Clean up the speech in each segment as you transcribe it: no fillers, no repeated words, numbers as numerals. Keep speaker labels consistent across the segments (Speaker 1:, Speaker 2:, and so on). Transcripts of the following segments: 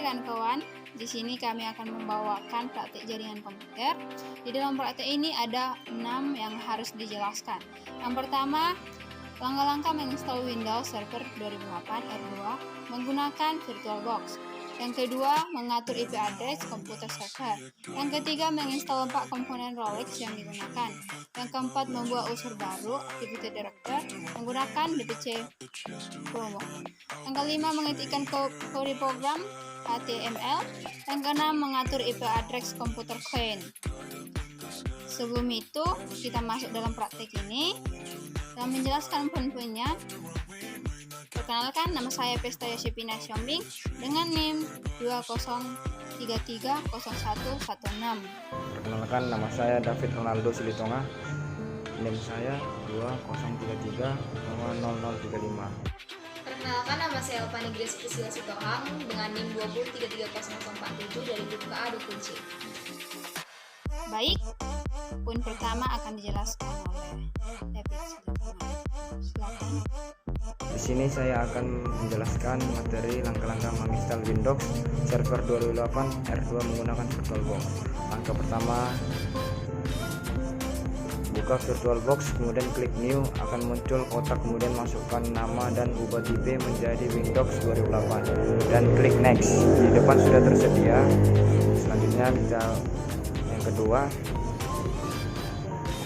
Speaker 1: dan kawan, di sini kami akan membawakan praktik jaringan komputer. Di dalam praktik ini ada 6 yang harus dijelaskan. Yang pertama, langkah-langkah menginstal Windows Server 2008 R2 menggunakan VirtualBox. Yang kedua, mengatur IP address komputer server. Yang ketiga, menginstal 4 komponen Rolex yang digunakan. Yang keempat, membuat unsur baru Activity Director menggunakan DPC Promo. Yang kelima, mengetikkan kode program HTML. Yang keenam, mengatur IP address komputer client. Sebelum itu, kita masuk dalam praktik ini dan menjelaskan poin-poinnya. Perkenalkan, nama saya Pesta Yosipina Siombing dengan NIM 20330116.
Speaker 2: Perkenalkan, nama saya David Ronaldo Silitonga. NIM saya 20330035.
Speaker 3: Perkenalkan, nama saya Elvani Grace Priscilla Sitohang dengan NIM 2033047 dari grup KA Dukunci.
Speaker 1: Baik, poin pertama akan dijelaskan oleh David Silitonga. Silakan.
Speaker 2: Di sini saya akan menjelaskan materi langkah-langkah menginstal Windows Server 2008 R2 menggunakan VirtualBox. Langkah pertama, buka VirtualBox, kemudian klik New, akan muncul kotak, kemudian masukkan nama dan ubah tipe menjadi Windows 2008 dan klik Next. Di depan sudah tersedia. Selanjutnya kita yang kedua,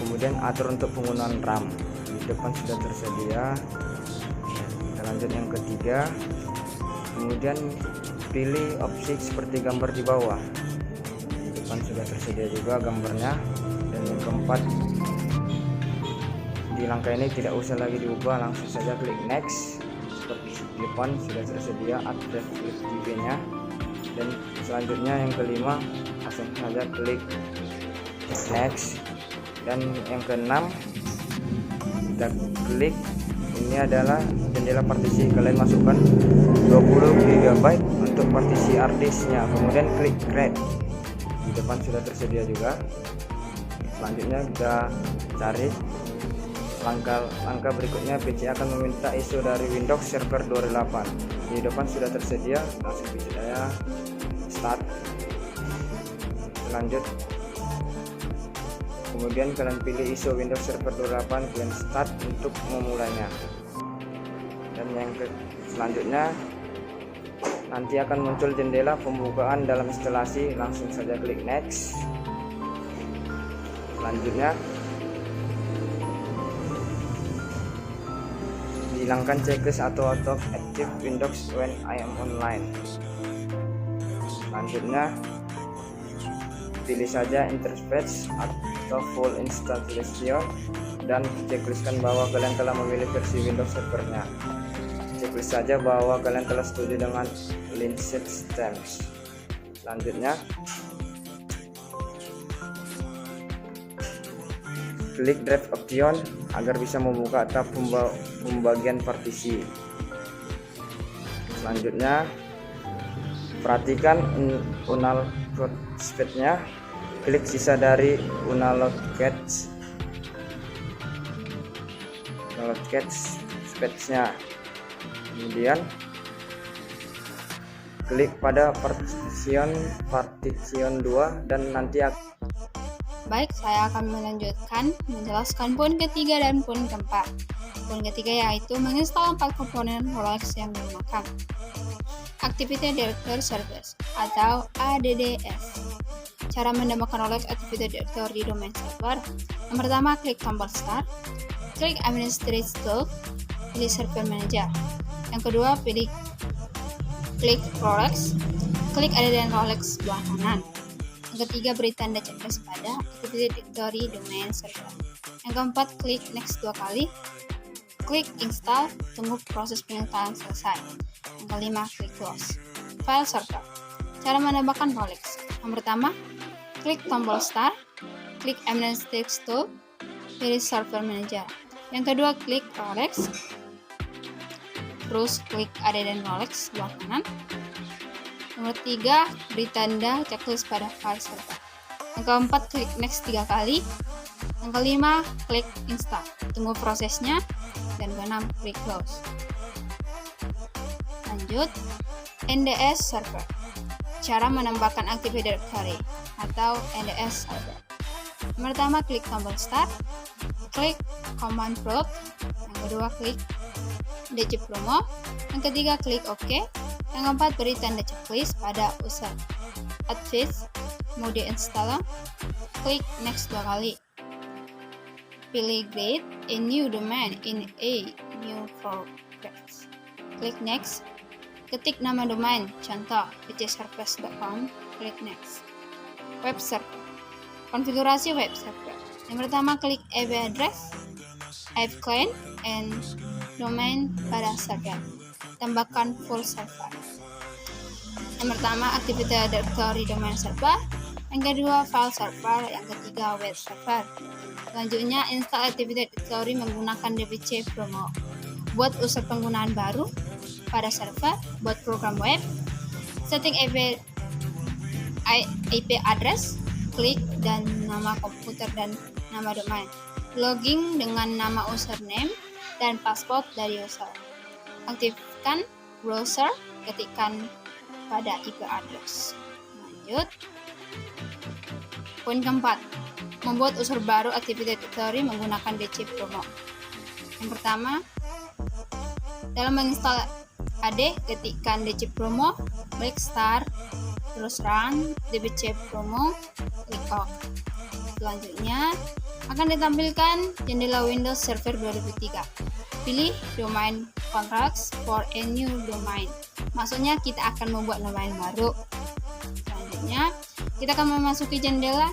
Speaker 2: kemudian atur untuk penggunaan RAM. Di depan sudah tersedia. Lanjut yang ketiga, kemudian pilih opsi seperti gambar di bawah. Di depan sudah tersedia juga gambarnya. Dan yang keempat, di langkah ini tidak usah lagi diubah, langsung saja klik Next. Seperti di depan sudah tersedia address TV-nya. Dan selanjutnya yang kelima, langsung saja klik Next. Dan yang keenam, kita klik, ini adalah jendela partisi, kalian masukkan 20 GB untuk partisi hard disk-nya, kemudian klik Create. Di depan sudah tersedia juga. Selanjutnya kita cari langkah berikutnya. PC akan meminta ISO dari Windows Server 2008. Di depan sudah tersedia, langsung bisa saya start. Lanjut, kemudian kalian pilih ISO Windows Server 2008, kalian start untuk memulainya. Dan yang selanjutnya nanti akan muncul jendela pembukaan dalam instalasi, langsung saja klik Next. Selanjutnya hilangkan checklist atau auto active Windows when I am online. Selanjutnya pilih saja interface atau full installation dan checklistkan bahwa kalian telah memilih versi Windows servernya. Checklist saja bahwa kalian telah setuju dengan Linux Systems. Selanjutnya klik Drive Option agar bisa membuka tab pembagian partisi. Selanjutnya perhatikan unalloc speed-nya, klik sisa dari unalloc speed-nya, kemudian klik pada partition 2 dan nanti
Speaker 1: Baik, saya akan melanjutkan menjelaskan poin ketiga dan poin keempat. Poin ketiga yaitu menginstal 4 komponen Rolex yang digunakan. Activity Director Service atau ADDS. Cara menambahkan Rolex Activity Director di domain server. Yang pertama, klik tombol Start, klik Administrative Tool, pilih Server Manager. Yang kedua, klik Rolex, klik ADDS Rolex sebelah kanan. Yang ketiga, beri tanda checklist pada Activity Directory domain server. Yang keempat, klik Next 2 kali, klik Install, tunggu proses penginstalan selesai. Yang kelima, klik Close. File Server. Cara menambahkan Rolex. Yang pertama, klik tombol Start, klik Administrative Tool, pilih Server Manager. Yang kedua, klik Rolex, terus klik ADDS Rolex sebelah kanan. Nomor 3, beri tanda checklist pada file server. Yang keempat, klik Next 3 kali. Yang kelima, klik Install, tunggu prosesnya. Dan keenam, klik Close. Lanjut, NDS Server. cara menambahkan Active Directory atau NDS server. Yang pertama, klik tombol Start, klik Command Prompt, yang kedua klik DC Promo, yang ketiga klik OK, yang keempat beri tanda checklist pada user. Advanced mode installer, klik Next 2 kali. Pilih Create a new domain in a new progress. Klik Next. Ketik nama domain, contoh pcservice.com, klik Next. Web server. Konfigurasi web server. Yang pertama, klik IP address, IP client, and domain pada server. Tambahkan full server. Yang pertama, Active Directory domain server. Yang kedua, file server. Yang ketiga, web server. Selanjutnya, install Active Directory menggunakan DPC Promo. Buat user penggunaan baru pada server, buat program web, setting IP address, klik dan nama komputer dan nama domain. Login dengan nama username dan password dari user. Aktifkan browser, ketikkan pada IP address. Lanjut. Poin keempat, membuat user baru Active Directory menggunakan DC Promo. Yang pertama, dalam menginstal AD, ketikkan DC Promo, klik Start, terus Run, DBC Promo, klik OK. Selanjutnya, akan ditampilkan jendela Windows Server 2003. Pilih Domain Contracts for a new domain. Maksudnya kita akan membuat domain baru. Selanjutnya, kita akan memasuki jendela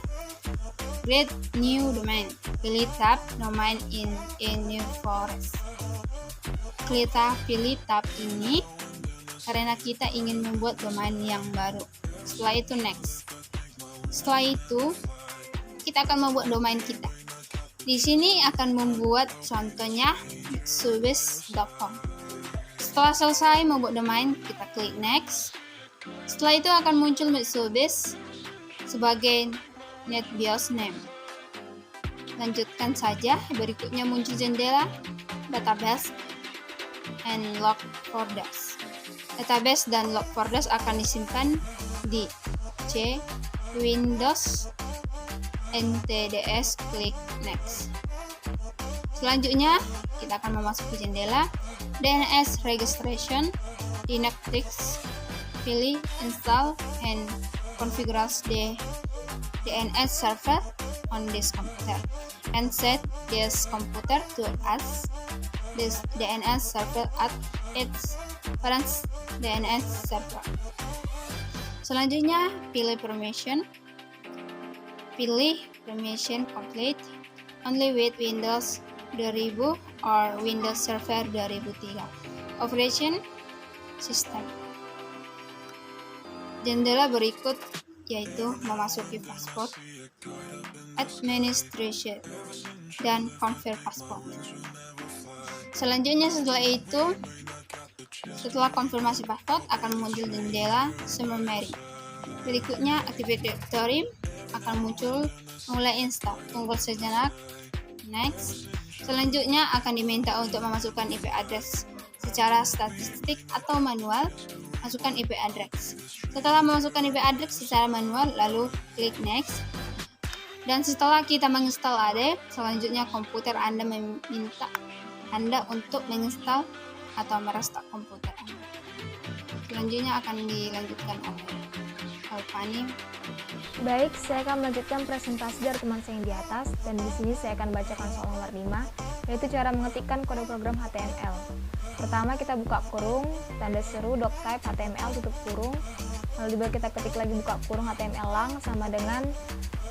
Speaker 1: Create New Domain. Pilih tab Domain in a New Forest. Pilih tab ini karena kita ingin membuat domain yang baru. Setelah itu Next. Setelah itu kita akan membuat domain kita. Di sini akan membuat contohnya mitsubis.com. Setelah selesai membuat domain, kita klik Next. Setelah itu akan muncul Mitsubis sebagai NetBIOS name. Lanjutkan saja. Berikutnya muncul jendela Database and Log Folders. Database dan Log Folders akan disimpan di C Windows NTDS. Klik Next. Selanjutnya kita akan memasuki jendela DNS Registration di Netflix. Pilih Install and configure the DNS server on this computer and set this computer to as this DNS server at its parent DNS server. Selanjutnya pilih permission. Pilih permission complete only with Windows 2000 or Windows Server 2003 Operation System. Jendela berikut yaitu memasuki password, administration, dan confirm password. Selanjutnya setelah konfirmasi password akan muncul jendela summary. Berikutnya Active Directory akan muncul mulai install. Tunggu sejenak. Next. Selanjutnya akan diminta untuk memasukkan IP address secara statistik atau manual. Masukkan IP address. Setelah memasukkan IP address secara manual, lalu klik Next. Dan setelah kita menginstal AD, selanjutnya komputer Anda meminta Anda untuk menginstal atau merestak komputer Anda. Selanjutnya akan dilanjutkan oleh Alpani.
Speaker 4: Baik, saya akan melanjutkan presentasi dari teman saya yang di atas, dan di sini saya akan bacakan soal nomor 5, yaitu cara mengetikkan kode program HTML. Pertama, kita buka kurung, tanda seru, doctype, HTML, tutup kurung. Lalu kita ketik lagi buka kurung HTML lang sama dengan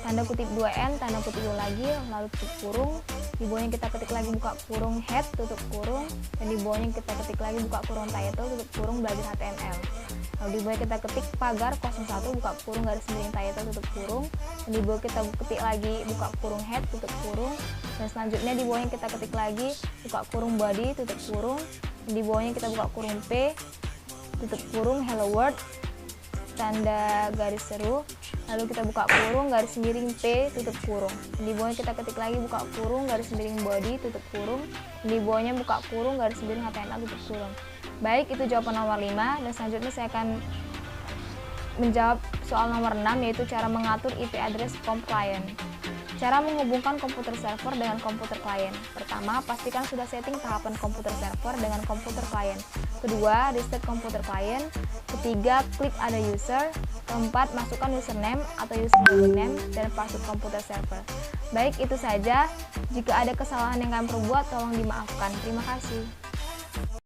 Speaker 4: tanda kutip 2N, tanda kutip 2 lagi, lalu tutup kurung. Di bawahnya kita ketik lagi buka kurung head, tutup kurung. Dan di bawahnya kita ketik lagi buka kurung title, tutup kurung, belajar HTML. Lalu di bawah kita ketik pagar 01, buka kurung, garis miring title, tutup kurung. Dan di bawah kita ketik lagi buka kurung head, tutup kurung. Dan selanjutnya di bawahnya kita ketik lagi buka kurung body, tutup kurung. Dan di bawahnya kita buka kurung P, tutup kurung, hello world, tanda garis seru. Lalu kita buka kurung, garis miring P, tutup kurung. Dan di bawahnya kita ketik lagi buka kurung, garis miring body, tutup kurung. Dan di bawahnya buka kurung, garis miring HTML, tutup kurung. Baik, itu jawaban nomor 5, dan selanjutnya saya akan menjawab soal nomor 6, yaitu cara mengatur IP address comp client. Cara menghubungkan komputer server dengan komputer klien. Pertama, pastikan sudah setting tahapan komputer server dengan komputer klien. Kedua, restart komputer klien. Ketiga, klik ada user. Keempat, masukkan username atau username dan password komputer server. Baik, itu saja. Jika ada kesalahan yang kalian perbuat, tolong dimaafkan. Terima kasih.